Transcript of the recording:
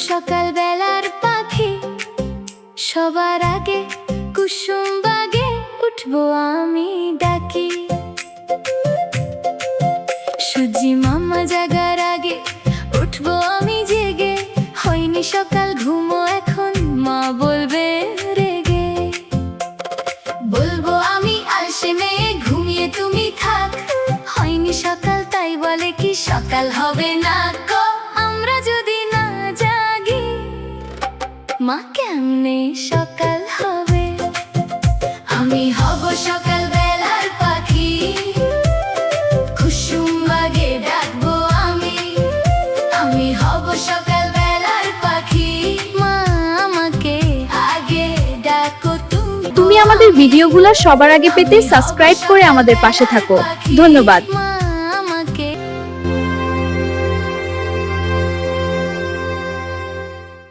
সকাল বেলার পাখি, সবার আগে কুসুম বাগে উঠবো আমি ডাকি। সূর্যি মামা জাগার আগে উঠবো আমি জেগে, হয়নি সকাল ঘুমো এখন মা বলবে রেগে। বলবো আমি আলসে মেয়ে ঘুমিয়ে তুমি থাক, হয়নি সকাল তাই বলে কি সকাল হবে না গো। আমরা যদি না জাগি মা কেমনে সকাল হবে। আমি হব সকাল বেলার পাখি, কুসুম বাগে ডাকবো আমি। আমি হব সকাল বেলার পাখি, মা আমাকে আগে ডাকো তুমি। তুমি আমাদের ভিডিওগুলো সবার আগে পেতে সাবস্ক্রাইব করে আমাদের পাশে থাকো। ধন্যবাদ।